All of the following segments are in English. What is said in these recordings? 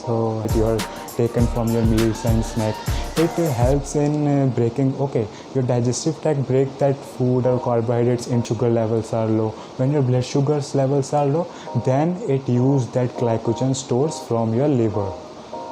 so that you are taken from your meals and snack. It helps in breaking, okay, your digestive tract break that food or carbohydrates in sugar levels are low. When your blood sugars levels are low, then it use that glycogen stores from your liver.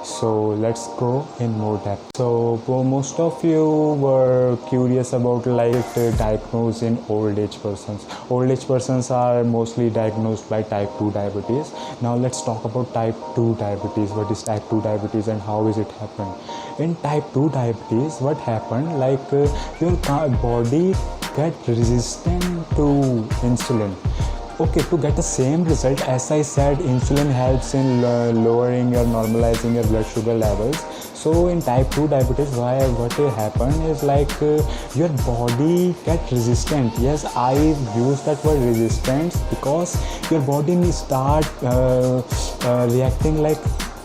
So let's go in more depth. So most of you were curious about diagnosed in old age persons. Old age persons are mostly diagnosed by type 2 diabetes. Now let's talk about type 2 diabetes. What is type 2 diabetes and how is it happen? In type 2 diabetes, what happened, your body get resistant to insulin. Okay, to get the same result, as I said, insulin helps in lowering or normalizing your blood sugar levels. So in type 2 diabetes, what will happen is your body get resistant. Yes, I use that word resistance because your body may start reacting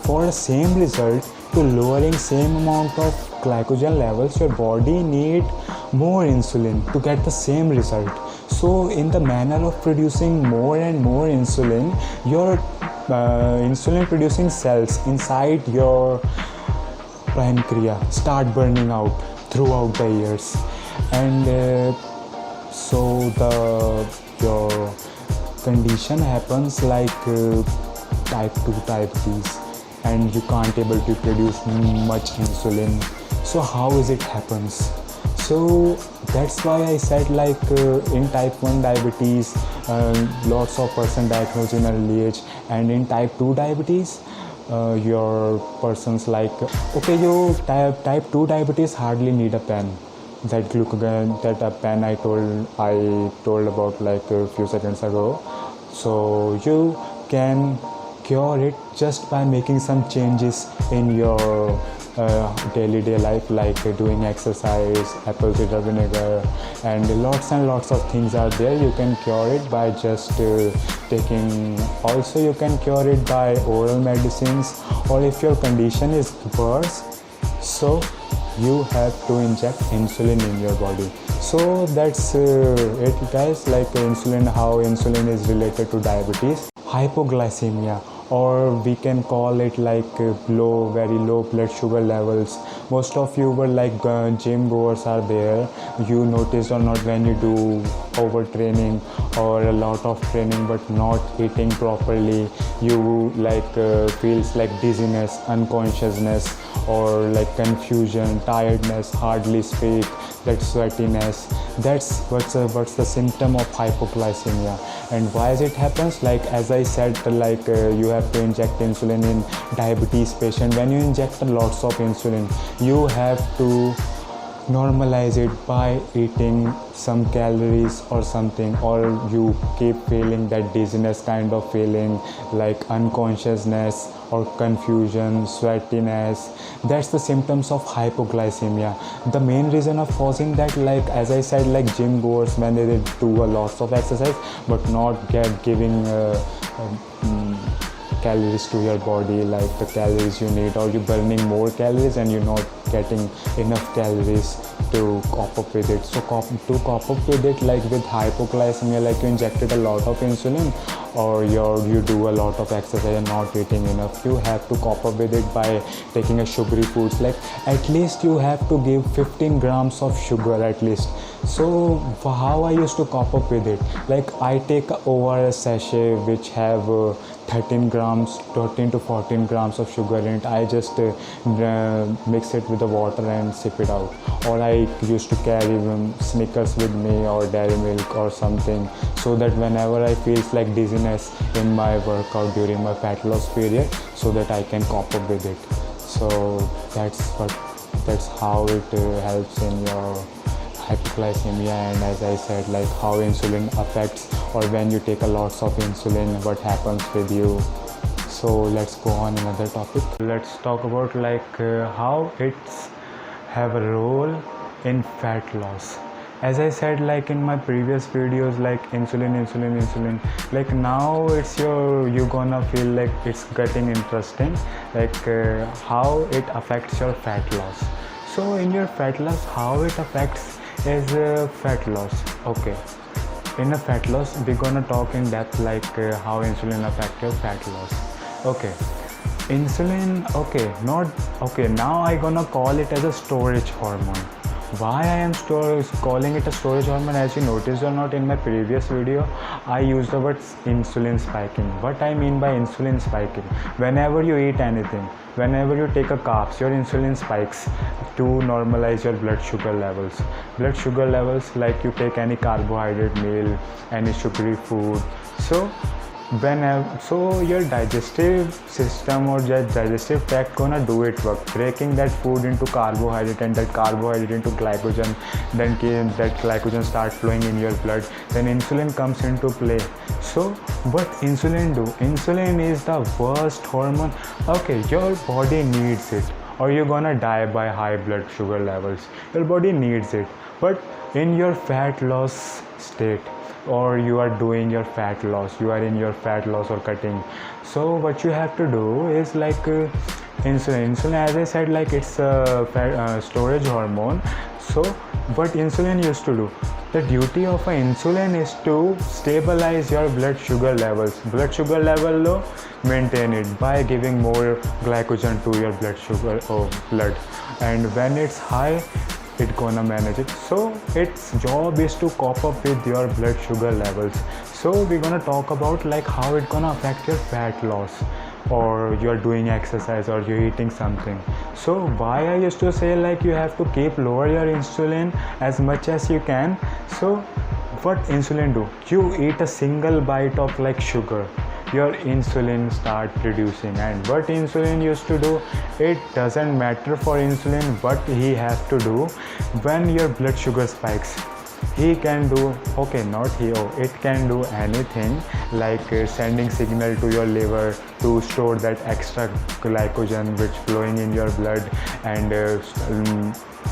for the same result to lowering same amount of glycogen levels. Your body need more insulin to get the same result. So in the manner of producing more and more insulin, your insulin producing cells inside your pancreas start burning out throughout the years, and so your condition happens type 2 diabetes, and you can't able to produce much insulin. So how is it happens? So that's why I said in type 1 diabetes, lots of person diagnosed in early age, and in type 2 diabetes, your persons you type 2 diabetes hardly need a pen. That glucagon, that a pen I told about a few seconds ago. So you can cure it just by making some changes in your daily life, doing exercise, apple cider vinegar, and lots of things are there. You can cure it by just taking. Also you can cure it by oral medicines, or if your condition is worse, so you have to inject insulin in your body. So that's it guys, insulin, how insulin is related to diabetes. Hypoglycemia, or we can call it very low blood sugar levels. Most of you were gym goers are there. You notice or not, when you do overtraining or a lot of training but not eating properly, you feels dizziness, unconsciousness, or confusion, tiredness, hardly speak, that sweatiness. That's what's the symptom of hypoglycemia. And why it happens, as I said, you have to inject insulin in diabetes patient. When you inject lots of insulin, you have to normalize it by eating some calories or something, or you keep feeling that dizziness kind of feeling, unconsciousness or confusion, sweatiness. That's the symptoms of hypoglycemia. The main reason of causing that, as I said, gym goers, when they do a lots of exercise but not giving calories to your body, the calories you need, or you burning more calories and you're not getting enough calories to cope up with it. So to cope up with it, with hypoglycemia, you injected a lot of insulin, or you do a lot of exercise and not eating enough, you have to cope up with it by taking a sugary foods. At least you have to give 15 grams of sugar at least. So for how I used to cope up with it, I take over a sachet which have 13 to 14 grams of sugar in it. I just mix it with the water and sip it out. Or I used to carry Snickers with me, or dairy milk or something, so that whenever I feel dizziness in my workout during my fat loss period, so that I can cope up with it. So that's how it helps in your hypoglycemia. And as I said, how insulin affects, or when you take a lots of insulin, what happens with you. So let's go on another topic. Let's talk about how it's have a role in fat loss. As I said, in my previous videos, insulin, now it's you gonna feel it's getting interesting, how it affects your fat loss. So in your fat loss, how it affects is fat loss. Okay, in a fat loss we're gonna talk in depth how insulin affect your fat loss. Okay, Insulin, okay, not okay, now I gonna call it as a storage hormone. Why I am calling it a storage hormone? As you noticed or not, in my previous video I used the word insulin spiking. What I mean by insulin spiking: whenever you eat anything, whenever you take a carbs, your insulin spikes to normalize your blood sugar levels. Blood sugar levels, like you take any carbohydrate meal, any sugary food, so so your digestive system or your digestive tract gonna do it work, breaking that food into carbohydrate and that carbohydrate into glycogen. Then that glycogen start flowing in your blood, then insulin comes into play. So what insulin do? Insulin is the worst hormone. Okay, your body needs it, or you're gonna die by high blood sugar levels. Your body needs it, but in your fat loss state, or you are doing your fat loss, you are in your fat loss or cutting, so what you have to do is like insulin, as I said, like it's a storage hormone. So what insulin used to do, the duty of an insulin is to stabilize your blood sugar levels. Blood sugar level low, maintain it by giving more glycogen to your blood sugar or blood, and when it's high, it gonna manage it. So its job is to cope up with your blood sugar levels. So we're gonna talk about like how it gonna affect your fat loss, or you're doing exercise, or you're eating something. So why I used to say like you have to keep lower your insulin as much as you can. So what insulin do, you eat a single bite of like sugar, your insulin start producing. And what insulin used to do, it doesn't matter for insulin what he has to do. When your blood sugar spikes, he can do, okay, not he, it can do anything, like sending signal to your liver to store that extra glycogen which flowing in your blood, and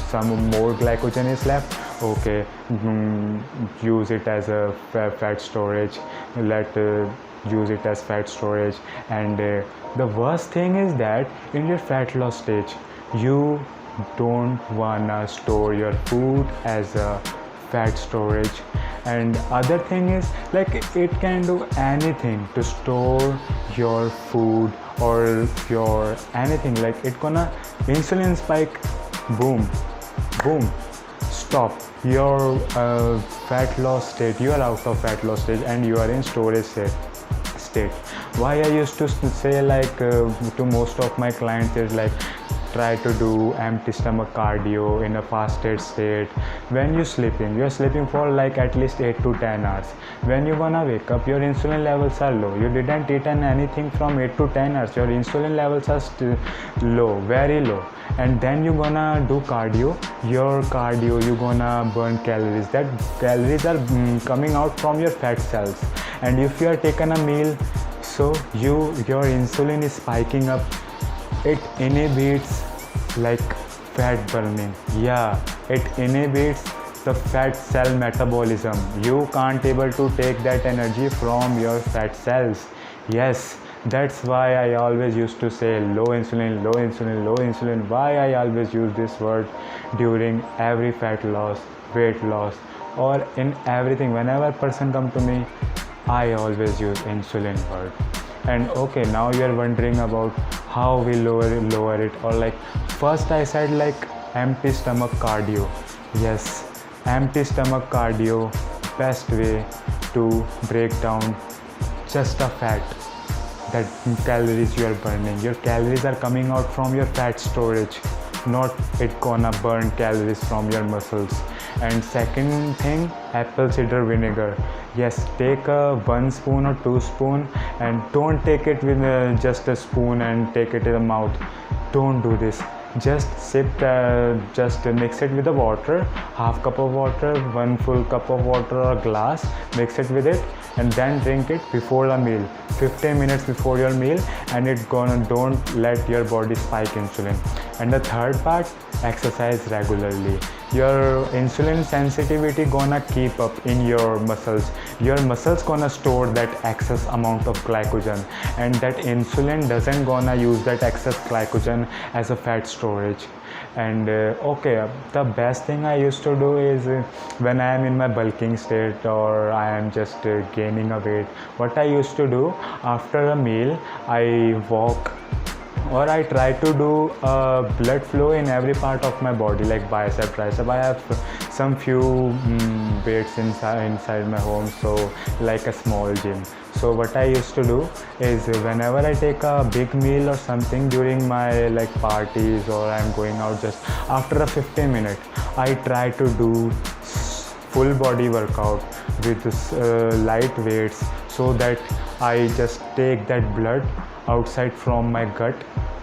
some more glycogen is left, okay, use it as a fat storage, use it as fat storage. And the worst thing is that in your fat loss stage, you don't wanna store your food as a fat storage. And other thing is like it can do anything to store your food or your anything, like it gonna insulin spike, boom, boom, stop your fat loss state, you are out of fat loss stage and you are in storage state. Why I used to say like to most of my clients is like, try to do empty stomach cardio in a fasted state. When you're sleeping for like at least 8 to 10 hours. When you gonna wake up, your insulin levels are low, you didn't eat anything from 8 to 10 hours, your insulin levels are still low, very low. And then you gonna do cardio, you gonna burn calories. That calories are coming out from your fat cells. And if you are taking a meal, so your insulin is spiking up, it inhibits like fat burning. Yeah, it inhibits the fat cell metabolism. You can't able to take that energy from your fat cells. Yes, that's why I always used to say low insulin, low insulin, low insulin. Why I always use this word during every fat loss, weight loss, or in everything. Whenever a person come to me, I always use insulin word. And okay, now you are wondering about how we lower it, or like first I said like empty stomach cardio. Yes, empty stomach cardio, best way to break down just the fat, that calories you are burning. Your calories are coming out from your fat storage, not it gonna burn calories from your muscles. And second thing, apple cider vinegar. Yes, take a 1 spoon or 2 spoon, and don't take it with just a spoon and take it in the mouth. Don't do this. Just sip, just mix it with the water, half cup of water, 1 full cup of water or glass, mix it with it, and then drink it before the meal, 15 minutes before your meal, and don't let your body spike insulin. And the third part, exercise regularly. Your insulin sensitivity gonna keep up in your muscles. Your muscles gonna store that excess amount of glycogen, and that insulin doesn't gonna use that excess glycogen as a fat storage. And okay, the best thing I used to do is when I am in my bulking state, or I am just gaining a weight, what I used to do after a meal, I walk or I try to do blood flow in every part of my body, like bicep, tricep. I have some few weights inside my home, so like a small gym. So what I used to do is whenever I take a big meal or something during my like parties, or I'm going out, just after a 15 minutes, I try to do full body workout with light weights, so that I just take that blood outside from my gut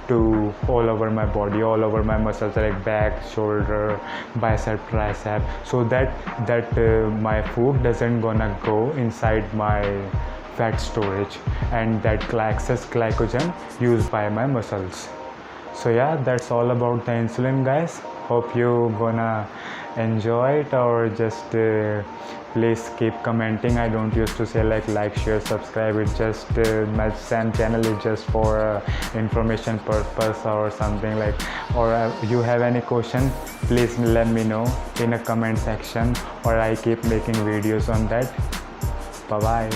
to all over my body, all over my muscles like back, shoulder, bicep, tricep, so that my food doesn't gonna go inside my fat storage, and that excess glycogen used by my muscles. So yeah, that's all about the insulin, guys. Hope you gonna enjoy it, or just please keep commenting. I don't used to say like, share, subscribe. It's just my Sam channel is just for information purpose or something like. Or you have any question, please let me know in a comment section, or I keep making videos on that. Bye bye.